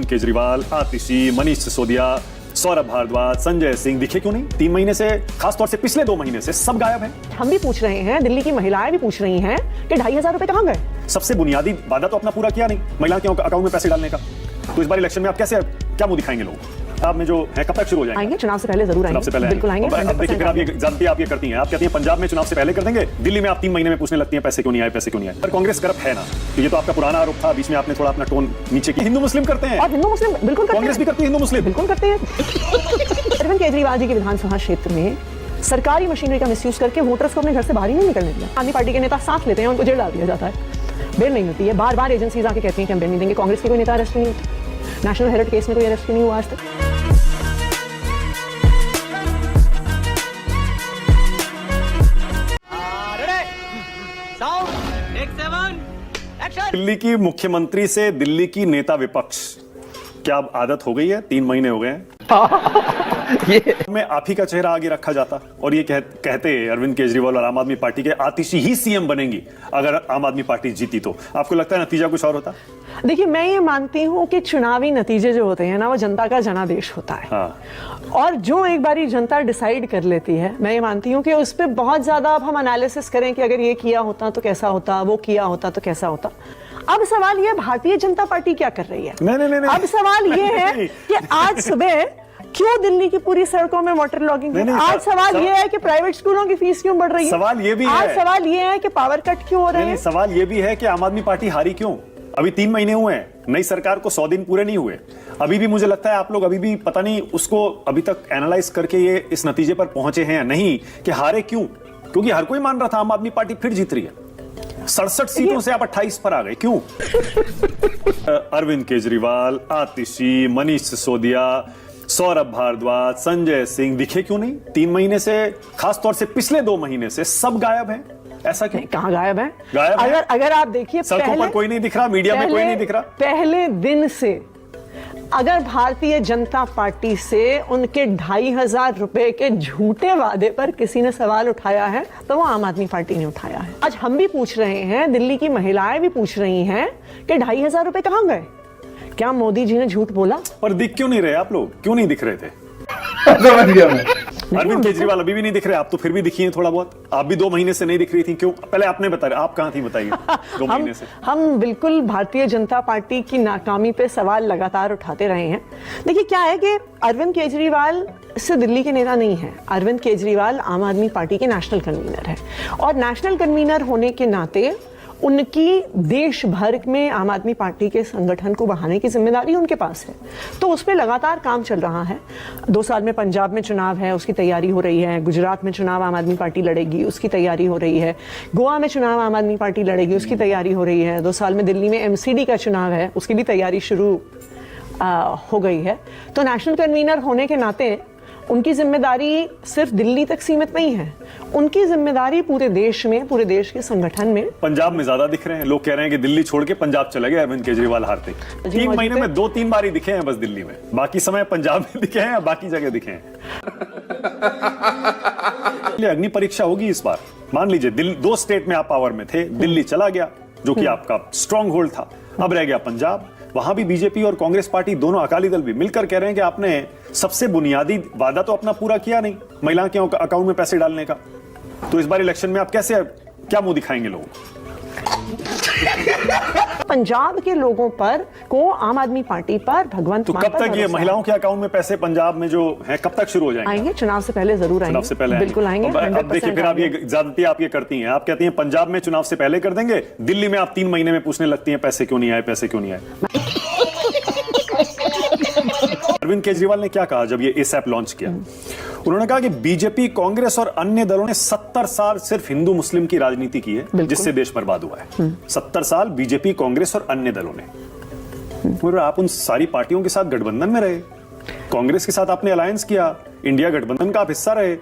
केजरीवाल, आतिशी, मनीष सिसोदिया, सौरभ भारद्वाज, संजय सिंह दिखे क्यों नहीं? 3 महीने से, खासतौर से पिछले 2 महीने से सब गायब हैं। हम भी पूछ रहे हैं, दिल्ली की महिलाएं भी पूछ रही हैं कि 2,500 रुपए कहां गए? सबसे बुनियादी वादा तो अपना पूरा किया नहीं, महिला के अकाउंट में पैसे डालने का। तो इस बार इलेक्शन में आप कैसे, क्या मुंह दिखाएंगे लोगों को? आप में जो है कब तक शुरू हो जाएंगे? आएंगे, चुनाव से पहले जरूर आएंगे। चुनाव से पहले बिल्कुल आएंगे। अब देखिए, फिर आप ये जानती है, आप ये करती हैं, आप कहती हैं पंजाब में चुनाव से पहले कर देंगे, दिल्ली में आप 3 महीने में पूछने लगती हैं पैसे क्यों नहीं आए, पैसे क्यों नहीं आए। पर कांग्रेस करप्ट है ना, तो ये तो आपका पुराना आरोप था, बीच में आपने थोड़ा अपना टोन नीचे किया। हिंदू मुस्लिम करते हैं, और हिंदू मुस्लिम बिल्कुल करते हैं, कांग्रेस भी करती है, हिंदू मुस्लिम बिल्कुल करते हैं। अरविंद केजरीवाल जी के विधानसभा क्षेत्र में सरकारी मशीनरी का मिसयूज करके वोटर्स को अपने घर से बाहर ही नहीं निकलने दिया। आदमी पार्टी के नेता साथ लेते हैं, उनको जेल डाल दिया जाता है, बेल नहीं होती है। बार बार एजेंसीज आके कहती हैं कि हम बेल नहीं देंगे। कांग्रेस के कोई नेता अरेस्ट नहीं होते, नेशनल हेराल्ड केस में कोई अरेस्ट नहीं हुआ आज तक। दिल्ली की मुख्यमंत्री से दिल्ली की नेता विपक्ष, क्या अब आदत हो गई है? 3 महीने हो गए हैं। ये में आप ही का चेहरा आगे रखा जाता और ये कहते अरविंद केजरीवाल और आम आदमी पार्टी के आतिशी ही सीएम बनेंगी अगर आम आदमी पार्टी जीती तो। आपको लगता है नतीजा कुछ और होता? देखिए, मैं ये मानती हूँ कि चुनावी नतीजे जो होते हैं ना, वो जनता का जनादेश होता है। हाँ। और जो एक बारी जनता डिसाइड कर लेती है, मैं ये मानती हूँ कि उस पर बहुत ज्यादा अब हम एनालिसिस करें कि अगर ये किया होता तो कैसा होता, वो किया होता तो कैसा होता। अब सवाल ये, भारतीय जनता पार्टी क्या कर रही है? नहीं। अब सवाल ये है कि आज सुबह क्यों दिल्ली की पूरी सड़कों में वाटर लॉगिंग है? आज सवाल ये है कि प्राइवेट स्कूलों की फीस क्यों बढ़ रही है? सवाल ये भी है। आज सवाल ये है कि पावर कट क्यों हो रहे हैं? सवाल ये भी है कि आम आदमी पार्टी हारी क्यों? अभी 3 महीने हुए हैं, नई सरकार को 100 दिन पूरे नहीं हुए। अभी भी मुझे लगता है आप लोग अभी भी पता नहीं उसको अभी तक एनालाइज करके ये इस नतीजे पर पहुंचे हैं या नहीं कि हारे क्यों। क्योंकि हर कोई मान रहा था आम आदमी पार्टी फिर जीत रही है। 67 सीटों से आप 28 पर आ गए, क्यों? अरविंद केजरीवाल, आतिशी, मनीष सिसोदिया, सौरभ भारद्वाज, संजय सिंह दिखे क्यों नहीं? 3 महीने से, खासतौर से पिछले 2 महीने से सब गायब हैं। ऐसा क्यों? कहाँ गायब है? गायब है। अगर आप देखिए, सड़कों पर कोई नहीं दिख रहा, मीडिया में कोई नहीं दिख रहा। पहले दिन से अगर भारतीय जनता पार्टी से उनके 2,500 रुपए के झूठे वादे पर किसी ने सवाल उठाया है तो वो आम आदमी पार्टी ने उठाया है। आज हम भी पूछ रहे हैं, दिल्ली की महिलाएं भी पूछ रही हैं कि 2,500 रुपए कहां गए? क्या मोदी जी ने झूठ बोला? और दिख क्यों नहीं रहे आप लोग? क्यों नहीं दिख रहे थे? समझ गया मैं। अरविंद केजरीवाल अभी भी नहीं दिख रहे, आप तो फिर भी दिखी हैं थोड़ा बहुत। आप भी 2 महीने से नहीं दिख रही थी, क्यों? पहले आपने बताया, आप कहां थी बताइए 2 महीने से। हम बिल्कुल भारतीय जनता पार्टी की नाकामी पे सवाल लगातार उठाते रहे हैं। देखिए, क्या है कि अरविंद केजरीवाल से दिल्ली के नेता नहीं है। अरविंद केजरीवाल आम आदमी पार्टी के नेशनल कन्वीनर है और नेशनल कन्वीनर होने के नाते उनकी देश भर में आम आदमी पार्टी के संगठन को बढ़ाने की जिम्मेदारी उनके पास है। तो उस पर लगातार काम चल रहा है। 2 साल में पंजाब में चुनाव है, उसकी तैयारी हो रही है। गुजरात में चुनाव आम आदमी पार्टी लड़ेगी, उसकी तैयारी हो रही है। गोवा में चुनाव आम आदमी पार्टी लड़ेगी, उसकी तैयारी हो रही है। 2 साल में दिल्ली में MCD का चुनाव है, उसकी भी तैयारी शुरू हो गई है। तो नेशनल कन्वीनर होने के नाते उनकी जिम्मेदारी सिर्फ दिल्ली तक सीमित नहीं है, उनकी जिम्मेदारी पूरे देश में, पूरे देश के संगठन में। पंजाब में ज्यादा दिख रहे हैं लोग, कह रहे हैं कि दिल्ली छोड़ के पंजाब चले गए अरविंद केजरीवाल हारते। 3 महीने में 2-3 बार ही दिखे हैं बस दिल्ली में, बाकी समय पंजाब में दिखे हैं, बाकी जगह दिखे हैं। अग्नि परीक्षा होगी इस बार। मान लीजिए 2 स्टेट में आप पावर में थे, दिल्ली चला गया जो कि आपका स्ट्रॉन्ग होल्ड था, अब रह गया पंजाब। वहां भी बीजेपी और कांग्रेस पार्टी, दोनों अकाली दल भी मिलकर कह रहे हैं कि आपने सबसे बुनियादी वादा तो अपना पूरा किया नहीं, महिला के अकाउंट में पैसे डालने का। तो इस बार इलेक्शन में आप कैसे, क्या मुंह दिखाएंगे लोगों को? पंजाब के लोगों पर को, आम आदमी पार्टी पर, भगवंत तो कब तक ये महिलाओं के अकाउंट में पैसे पंजाब में जो है कब तक शुरू हो जाएंगे? आएंगे, चुनाव से पहले जरूर आएंगे। चुनाव से पहले बिल्कुल आएंगे। अब देखिए, फिर आप ये ज्यादती आप ये करती हैं, आप कहती हैं पंजाब में चुनाव से पहले कर देंगे, दिल्ली में आप 3 महीने में पूछने लगती हैं पैसे क्यों नहीं आए, पैसे क्यों नहीं आए। अरविंद केजरीवाल ने क्या कहा जब ये एसएप लॉन्च किया? उन्होंने कहा कि बीजेपी, कांग्रेस और अन्य दलों ने 70 साल सिर्फ हिंदू मुस्लिम की राजनीति की है जिससे देश बर्बाद हुआ है। 70 साल बीजेपी, कांग्रेस और अन्य दलों ने। आप उन सारी पार्टियों के साथ गठबंधन में रहे, कांग्रेस के साथ आपने अलायंस किया, इंडिया गठबंधन का आप हिस्सा रहे।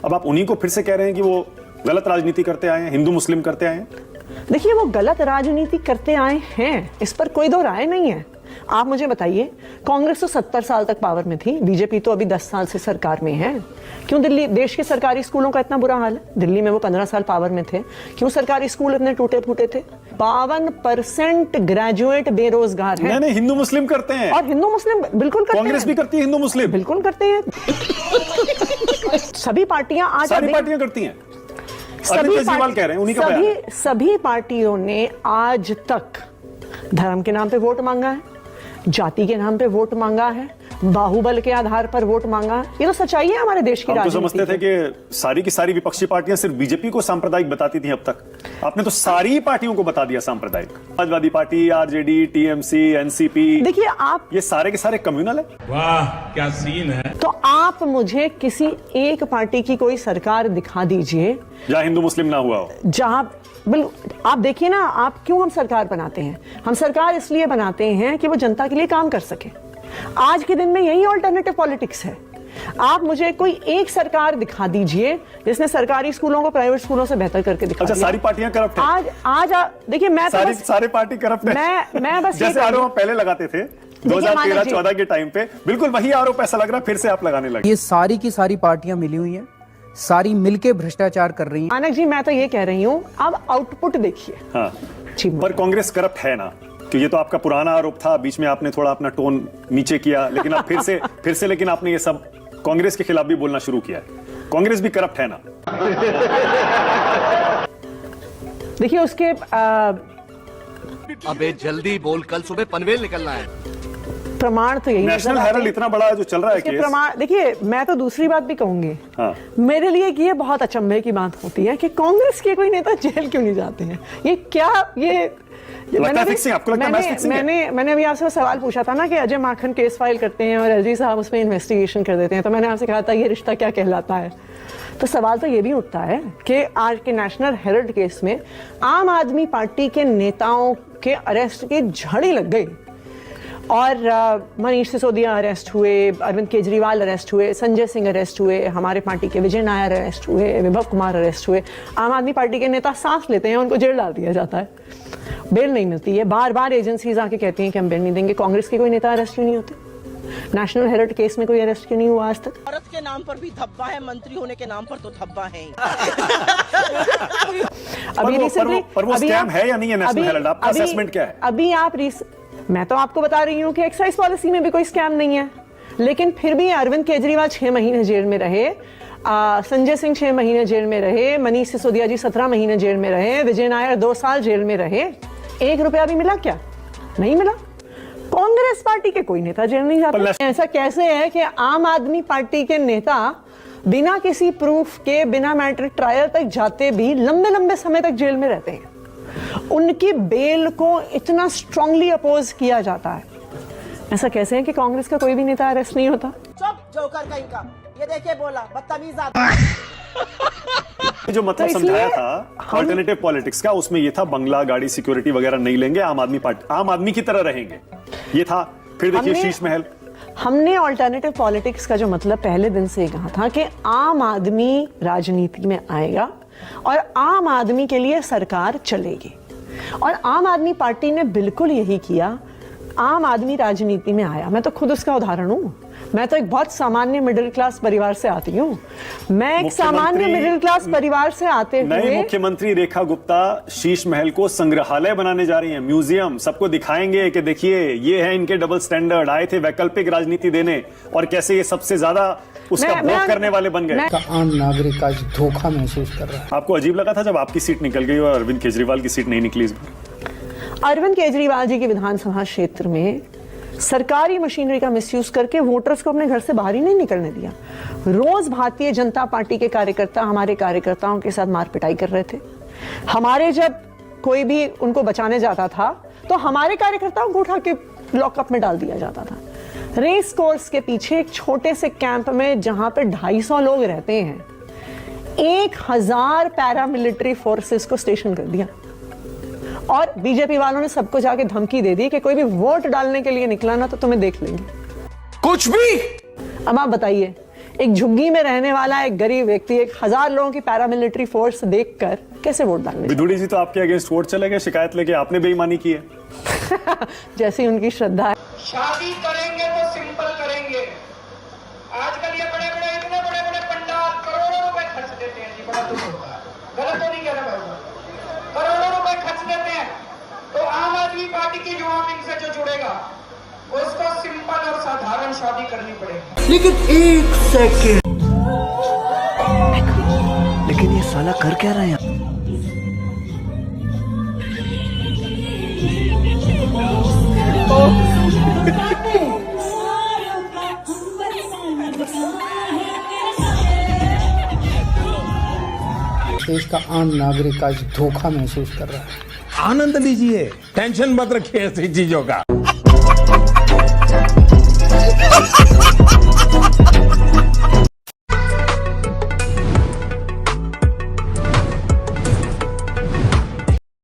अब आप उन्हीं को फिर से कह रहे हैं कि वो गलत राजनीति करते आए हैं, हिंदू मुस्लिम करते आए हैं। देखिए वो गलत राजनीति करते आए हैं, इस पर कोई दो राय नहीं है। आप मुझे बताइए, कांग्रेस तो 70 साल तक पावर में थी, बीजेपी तो अभी 10 साल से सरकार में है। क्यों दिल्ली देश के सरकारी स्कूलों का इतना बुरा हाल है? दिल्ली में वो 15 साल पावर में थे, क्यों सरकारी स्कूल इतने टूटे फूटे थे? 52% ग्रेजुएट बेरोजगार हैं। नहीं, हिंदू मुस्लिम करते हैं, और हिंदू मुस्लिम बिल्कुल करते हैं, कांग्रेस भी करती है, हिंदू मुस्लिम बिल्कुल करते हैं। सभी पार्टियां आज सारी पार्टियां करती हैं। अरविंद केजरीवाल कह रहे हैं, उन्हीं का बयान है। सभी पार्टियों ने आज तक धर्म के नाम पे वोट मांगा है, जाति के नाम पे वोट मांगा है, बाहुबल के आधार पर वोट मांगा। ये तो सच्चाई है हमारे देश की हम तो राजनीति समझते थे कि सारी की सारी विपक्षी पार्टियां सिर्फ बीजेपी को सांप्रदायिक बताती थी अब तक। आपने तो सारी पार्टियों को बता दिया सांप्रदायिक। Samajwadi party, RJD, TMC, NCP, देखिए आप, ये सारे के सारे कम्युनल है। वाह क्या सीन है। तो आप मुझे किसी एक पार्टी की कोई सरकार दिखा दीजिए जहां हिंदू मुस्लिम ना हुआ हो। जहां आप देखिए ना, आप क्यों हम सरकार बनाते हैं? हम सरकार इसलिए बनाते हैं कि वो जनता के लिए काम कर सके। आज के दिन में यही ऑल्टरनेटिव पॉलिटिक्स है। आप मुझे कोई एक सरकार दिखा दीजिए जिसने सरकारी स्कूलों को प्राइवेट स्कूलों से बेहतर करके दिखा दिया। सारी पार्टियां करप्ट हैं। आज देखिए, मैं तो सारे पार्टी करप्ट हैं। मैं बस जैसे आरोप हम पहले लगाते थे 2013-14 के टाइम पे, बिल्कुल वही आरोप ऐसा लग रहा है फिर से आप लगाने लगे। ये सारी की सारी पार्टियां मिली हुई हैं, सारी मिलके भ्रष्टाचार कर रही हैं। मानक जी, मैं तो ये कह रही हूँ, अब आउटपुट देखिए। हाँ, पर कांग्रेस करप्ट है ना? कि ये तो आपका पुराना आरोप था, बीच में आपने थोड़ा अपना टोन नीचे किया, लेकिन अब फिर से लेकिन आपने ये सब कांग्रेस के खिलाफ भी बोलना शुरू किया है। कांग्रेस भी करप्ट है ना? देखिए उसके अबे जल्दी बोल, कल सुबह पनवेल निकलना है। प्रमाण तो यही नेशनल हेराल्ड इतना बड़ा जो चल रहा है केस। प्रमाण देखिए, मैं तो दूसरी बात भी कहूंगी। हाँ। मेरे लिए ये बहुत अचंभे की बात होती है कि कांग्रेस के कोई नेता जेल क्यों नहीं जाते हैं। ये क्या, ये मैंने अभी आपसे सवाल पूछा था ना कि अजय माखन केस फाइल करते हैं और एलजी साहब उसमें इन्वेस्टिगेशन कर देते हैं, तो मैंने आपसे कहा था ये रिश्ता क्या कहलाता है। तो सवाल तो ये भी उठता है कि आज के नेशनल हेराल्ड केस में आम आदमी पार्टी के नेताओं के अरेस्ट की झड़ी लग गई और मनीष सिसोदिया अरेस्ट हुए, अरविंद केजरीवाल अरेस्ट हुए, संजय सिंह अरेस्ट हुए, हमारे पार्टी के विजय नायर अरेस्ट हुए, विभव कुमार अरेस्ट हुए। आम आदमी पार्टी के नेता सांस लेते हैं, उनको जेल डाल दिया जाता है, बेल नहीं मिलती है। बार बार एजेंसीज आके कहती हैं कि हम बेल नहीं देंगे। कांग्रेस के कोई नेता अरेस्ट क्यों नहीं होते? नेशनल हेराल्ड केस में कोई अरेस्ट क्यों नहीं हुआ आज तक? औरत के नाम पर भी धब्बा है, मंत्री होने के नाम पर तो धब्बा है ही। अभी रिसेंटली, पर वो स्कैम है या नहीं है नेशनल हेराल्ड? आपका असेसमेंट क्या है? अभी आप मैं तो आपको बता रही हूँ कि एक्साइज पॉलिसी में भी कोई स्कैम नहीं है, लेकिन फिर भी अरविंद केजरीवाल 6 महीने जेल में रहे, संजय सिंह 6 महीने जेल में रहे, मनीष सिसोदिया जी 17 महीने जेल में रहे, विजय नायर 2 साल जेल में रहे। 1 रुपया भी मिला क्या? नहीं मिला। कांग्रेस पार्टी के कोई नेता जेल नहीं जाता। ऐसा कैसे है कि आम आदमी पार्टी के नेता बिना किसी प्रूफ के, बिना मैट्रिक ट्रायल तक जाते भी लंबे लंबे समय तक जेल में रहते हैं? उनकी बेल को इतना स्ट्रांगली अपोज किया जाता है। ऐसा कैसे है कि कांग्रेस का कोई भी नेता अरेस्ट नहीं होता? चुप जोकर कहीं का, ये देखिए बोला बदतमीज आदमी। जो मतलब समझाया था अल्टरनेटिव पॉलिटिक्स का, उसमें ये था बंगला, गाड़ी, सिक्योरिटी वगैरह नहीं लेंगे, आम आदमी की तरह रहेंगे, ये था। फिर देखिए शीश महल। हमने अल्टरनेटिव पॉलिटिक्स का जो मतलब पहले दिन से कहा था कि आम आदमी राजनीति में आएगा और आम आदमी के लिए सरकार चलेगी, और आम आदमी पार्टी ने बिल्कुल यही किया। आम आदमी राजनीति में आया। मैं तो खुद उसका उदाहरण हूं। मैं तो एक बहुत सामान्य मिडिल क्लास परिवार से आती हूं। मैं एक सामान्य मिडिल क्लास परिवार से आते हुए, नई मुख्यमंत्री रेखा गुप्ता शीश महल को संग्रहालय बनाने जा रही हैं, म्यूजियम। सबको दिखाएंगे कि देखिए ये है इनके डबल स्टैंडर्ड। आए थे वैकल्पिक राजनीति देने और कैसे ये सबसे ज्यादा उसका भोग करने वाले बन गए। आम नागरिक आज धोखा महसूस कर रहा है। आपको अजीब लगा था जब आपकी सीट निकल गई और अरविंद केजरीवाल की सीट नहीं निकली इस बार? अरविंद केजरीवाल जी के विधानसभा क्षेत्र में सरकारी मशीनरी का मिसयूज करके वोटर्स को अपने घर से बाहर ही नहीं निकलने दिया। रोज भारतीय जनता पार्टी के कार्यकर्ता हमारे कार्यकर्ताओं के साथ मार पिटाई कर रहे थे। हमारे जब कोई भी उनको बचाने जाता था तो हमारे कार्यकर्ताओं को उठा के लॉकअप में डाल दिया जाता था। रेस कोर्स के पीछे एक छोटे से कैंप में जहां पे 250 लोग रहते हैं, 1000 पैरामिलिट्री फोर्सेस को स्टेशन कर दिया और बीजेपी वालों ने सबको जाके धमकी दे दी कि कोई भी वोट डालने के लिए निकला ना तो तुम्हें देख लेंगे। कुछ भी। अब आप बताइए, एक झुग्गी में रहने वाला एक गरीब व्यक्ति 1000 लोगों की पैरामिलिट्री फोर्स देखकर कैसे वोट डालने विदुड़ी जी तो आपके अगेंस्ट वोट चले गए, शिकायत लेके आपने बेईमानी की है। जैसी उनकी श्रद्धा है। शादी करेंगे तो सिंपल करेंगे। आजकल ये बड़े बड़े इतने बड़े बड़े पंडाल करोड़ों रुपए खर्च देते हैं जी, बड़ा दुख होता है। गलत तो नहीं कह रहा भाई, करोड़ों रुपए खर्च देते हैं। तो आम आदमी पार्टी की युवा विंग से जो जुड़ेगा उसको सिंपल और साधारण शादी करनी पड़ेगी। लेकिन एक सेकंड, लेकिन ये साला कर क्या रहे हैं? देश का आम नागरिक आज धोखा महसूस कर रहा है। आनंद लीजिए, टेंशन मत रखिए ऐसी चीजों का।